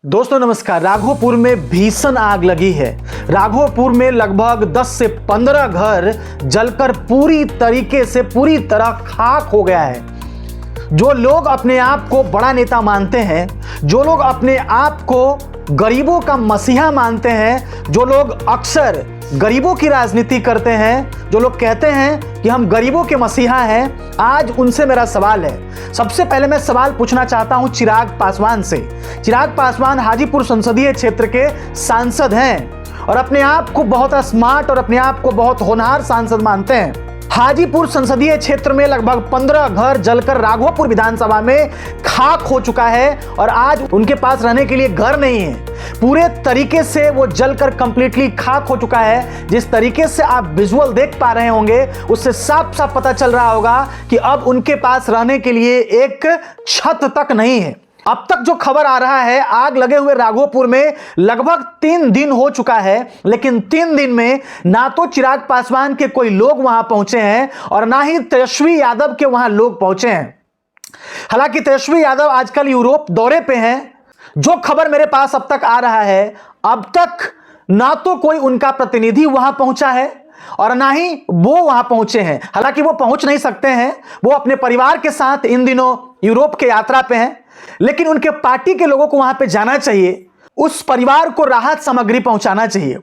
दोस्तों नमस्कार। राघोपुर में भीषण आग लगी है। राघोपुर में लगभग 10 से 15 घर जलकर पूरी तरह खाक हो गया है। जो लोग अपने आप को बड़ा नेता मानते हैं, जो लोग अपने आप को गरीबों का मसीहा मानते हैं, जो लोग अक्सर गरीबों की राजनीति करते हैं, जो लोग कहते हैं कि हम गरीबों के मसीहा हैं, आज उनसे मेरा सवाल है। सबसे पहले मैं सवाल पूछना चाहता हूं चिराग पासवान से। चिराग पासवान हाजीपुर संसदीय क्षेत्र के सांसद हैं और अपने आप को बहुत स्मार्ट और अपने आप को बहुत होनहार सांसद मानते हैं। हाजीपुर संसदीय क्षेत्र में लगभग 15 घर जलकर राघोपुर विधानसभा में खाक हो चुका है और आज उनके पास रहने के लिए घर नहीं है। पूरे तरीके से वो जलकर कंप्लीटली खाक हो चुका है। जिस तरीके से आप विजुअल देख पा रहे होंगे उससे साफ साफ पता चल रहा होगा कि अब उनके पास रहने के लिए एक छत तक नहीं है। अब तक जो खबर आ रहा है, आग लगे हुए राघोपुर में लगभग 3 दिन हो चुका है, लेकिन 3 दिन में ना तो चिराग पासवान के कोई लोग वहां पहुंचे हैं और ना ही तेजस्वी यादव के वहां लोग पहुंचे हैं। हालांकि तेजस्वी यादव आजकल यूरोप दौरे पे हैं। जो खबर मेरे पास अब तक आ रहा है, अब तक ना तो कोई उनका प्रतिनिधि वहां पहुंचा है और ना ही वो वहां पहुंचे हैं। हालांकि वो पहुंच नहीं सकते हैं, वो अपने परिवार के साथ इन दिनों यूरोप के यात्रा पे हैं, लेकिन उनके पार्टी के लोगों को वहां पे जाना चाहिए, उस परिवार को राहत सामग्री पहुंचाना चाहिए।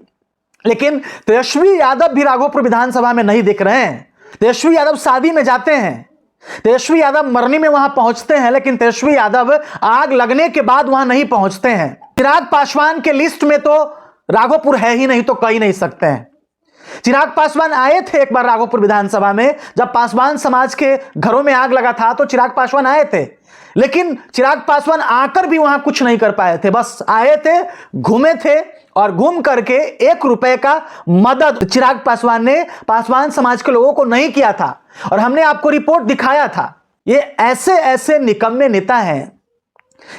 लेकिन तेजस्वी यादव भी राघोपुर विधानसभा में नहीं दिख रहे हैं। तेजस्वी यादव शादी में जाते हैं, तेजस्वी यादव मरनी में वहां पहुंचते हैं, लेकिन तेजस्वी यादव आग लगने के बाद वहां नहीं पहुंचते हैं। चिराग पासवान के लिस्ट में तो राघोपुर है ही नहीं तो कह नहीं सकते हैं। चिराग पासवान आए थे एक बार राघोपुर विधानसभा में, जब पासवान समाज के घरों में आग लगा था तो चिराग पासवान आए थे, लेकिन चिराग पासवान आकर भी वहां कुछ नहीं कर पाए थे। बस आए थे, घूमे थे और घूम करके 1 रुपए का मदद चिराग पासवान ने पासवान समाज के लोगों को नहीं किया था और हमने आपको रिपोर्ट दिखाया था। ये ऐसे ऐसे निकम्मे नेता हैं,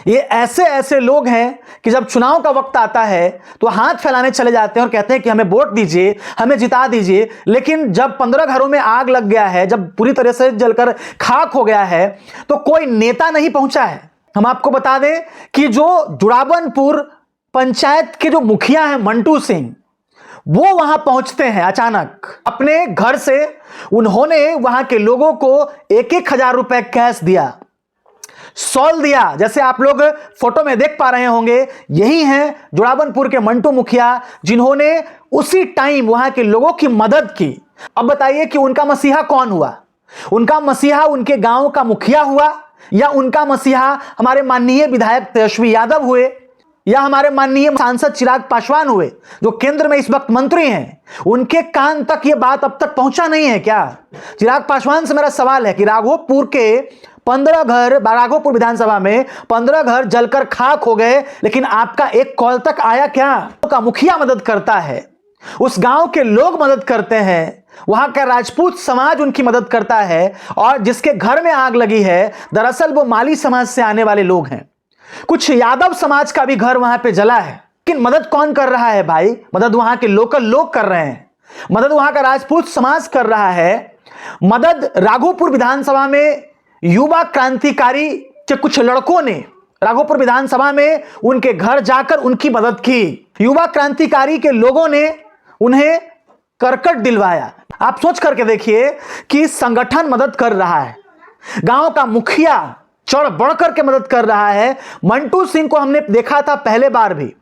ये ऐसे ऐसे लोग हैं कि जब चुनाव का वक्त आता है तो हाथ फैलाने चले जाते हैं और कहते हैं कि हमें वोट दीजिए, हमें जिता दीजिए। लेकिन जब 15 घरों में आग लग गया है, जब पूरी तरह से जलकर खाक हो गया है, तो कोई नेता नहीं पहुंचा है। हम आपको बता दें कि जो जुड़ावनपुर पंचायत के जो मुखिया हैं मंटू सिंह, वो वहां पहुंचते हैं अचानक अपने घर से। उन्होंने वहां के लोगों को 1,000 रुपए कैश दिया, सॉल दिया। जैसे आप लोग फोटो में देख पा रहे होंगे, यही हैं जुड़ावनपुर के मंटू मुखिया, जिन्होंने उसी टाइम वहां के लोगों की मदद की। अब बताइए कि उनका मसीहा कौन हुआ? उनका मसीहा उनके गांव का मुखिया हुआ, या उनका मसीहा हमारे माननीय विधायक तेजस्वी यादव हुए, या हमारे माननीय सांसद चिराग पासवान हुए, जो केंद्र में इस वक्त मंत्री हैं? उनके कान तक यह बात अब तक पहुंचा नहीं है क्या? चिराग पासवान से मेरा सवाल है कि राघोपुर के 15 घर, राघोपुर विधानसभा में 15 घर जलकर खाक हो गए, लेकिन आपका एक कॉल तक आया क्या? का मुखिया मदद करता है, उस गांव के लोग मदद करते हैं, वहां का राजपूत समाज उनकी मदद करता है, और जिसके घर में आग लगी है दरअसल वो माली समाज से आने वाले लोग हैं। कुछ यादव समाज का भी घर वहां पे जला है, लेकिन मदद कौन कर रहा है भाई? मदद वहां के लोकल लोग कर रहे हैं, मदद वहां का राजपूत समाज कर रहा है। मदद राघोपुर विधानसभा में युवा क्रांतिकारी के कुछ लड़कों ने राघोपुर विधानसभा में उनके घर जाकर उनकी मदद की। युवा क्रांतिकारी के लोगों ने उन्हें करकट दिलवाया। आप सोच करके देखिए कि संगठन मदद कर रहा है, गांव का मुखिया चढ़ बढ़ करके मदद कर रहा है। मंटू सिंह को हमने देखा था पहले बार भी,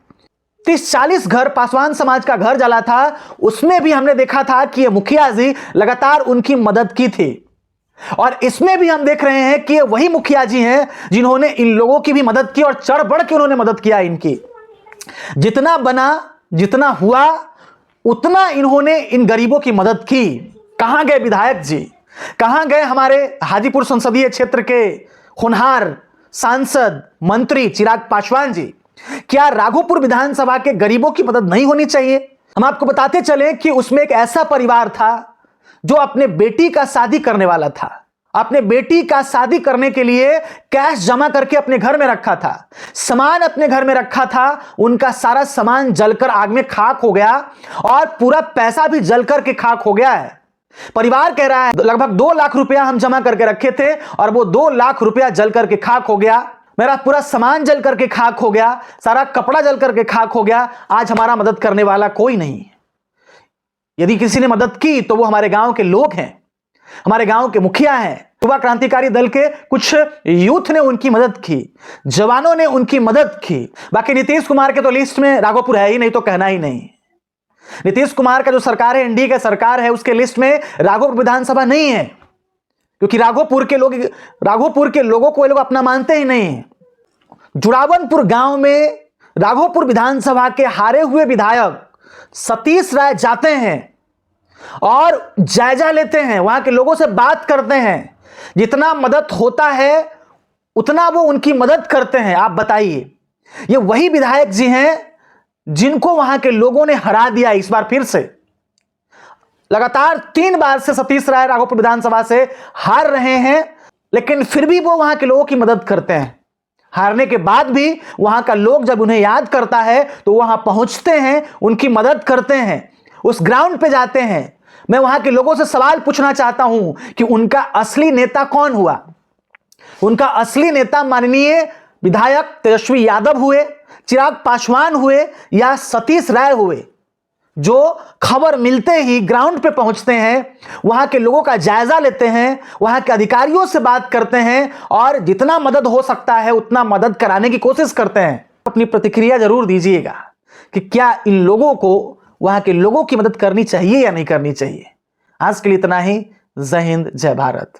30-40 घर पासवान समाज का घर जला था, उसमें भी हमने देखा था कि ये मुखिया जी लगातार उनकी मदद की थी। और इसमें भी हम देख रहे हैं कि वही मुखिया जी हैं जिन्होंने इन लोगों की भी मदद की और चढ़ बढ़ के उन्होंने मदद किया इनकी। जितना बना, जितना हुआ, उतना इन्होंने इन गरीबों की मदद की। कहां गए विधायक जी? कहां गए हमारे हाजीपुर संसदीय क्षेत्र के होनहार सांसद मंत्री चिराग पासवान जी? क्या राघोपुर विधानसभा के गरीबों की मदद नहीं होनी चाहिए? हम आपको बताते चले कि उसमें एक ऐसा परिवार था जो अपने बेटी का शादी करने वाला था, अपने बेटी का शादी करने के लिए कैश जमा करके अपने घर में रखा था, सामान अपने घर में रखा था। उनका सारा सामान जलकर आग में खाक हो गया और पूरा पैसा भी जलकर के खाक हो गया है। परिवार कह रहा है लगभग 2 लाख रुपया हम जमा करके रखे थे और वो 2 लाख रुपया जलकर के खाक हो गया। मेरा पूरा सामान जल करके खाक हो गया, सारा कपड़ा जल करके खाक हो गया, आज हमारा मदद करने वाला कोई नहीं। यदि किसी ने मदद की तो वो हमारे गांव के लोग हैं, हमारे गांव के मुखिया हैं, युवा क्रांतिकारी दल के कुछ यूथ ने उनकी मदद की, जवानों ने उनकी मदद की। बाकी नीतीश कुमार के तो लिस्ट में राघोपुर है ही नहीं, तो कहना ही नहीं। नीतीश कुमार का जो सरकार है, एनडीए का सरकार है, उसके लिस्ट में राघोपुर विधानसभा नहीं है, क्योंकि राघोपुर के लोगों को ये लोग अपना मानते ही नहीं। जुड़ावनपुर गांव में राघोपुर विधानसभा के हारे हुए विधायक सतीश राय जाते हैं और जायजा लेते हैं, वहां के लोगों से बात करते हैं, जितना मदद होता है उतना वो उनकी मदद करते हैं। आप बताइए, ये वही विधायक जी हैं जिनको वहां के लोगों ने हरा दिया। इस बार फिर से लगातार 3 बार से सतीश राय राघोपुर विधानसभा से हार रहे हैं, लेकिन फिर भी वो वहां के लोगों की मदद करते हैं। हारने के बाद भी वहां का लोग जब उन्हें याद करता है तो वहां पहुंचते हैं, उनकी मदद करते हैं, उस ग्राउंड पे जाते हैं। मैं वहां के लोगों से सवाल पूछना चाहता हूं कि उनका असली नेता कौन हुआ? उनका असली नेता माननीय विधायक तेजस्वी यादव हुए, चिराग पासवान हुए, या सतीश राय हुए, जो खबर मिलते ही ग्राउंड पे पहुंचते हैं, वहां के लोगों का जायजा लेते हैं, वहां के अधिकारियों से बात करते हैं और जितना मदद हो सकता है उतना मदद कराने की कोशिश करते हैं। अपनी प्रतिक्रिया जरूर दीजिएगा कि क्या इन लोगों को, वहां के लोगों की मदद करनी चाहिए या नहीं करनी चाहिए। आज के लिए इतना ही। जय हिंद, जय भारत।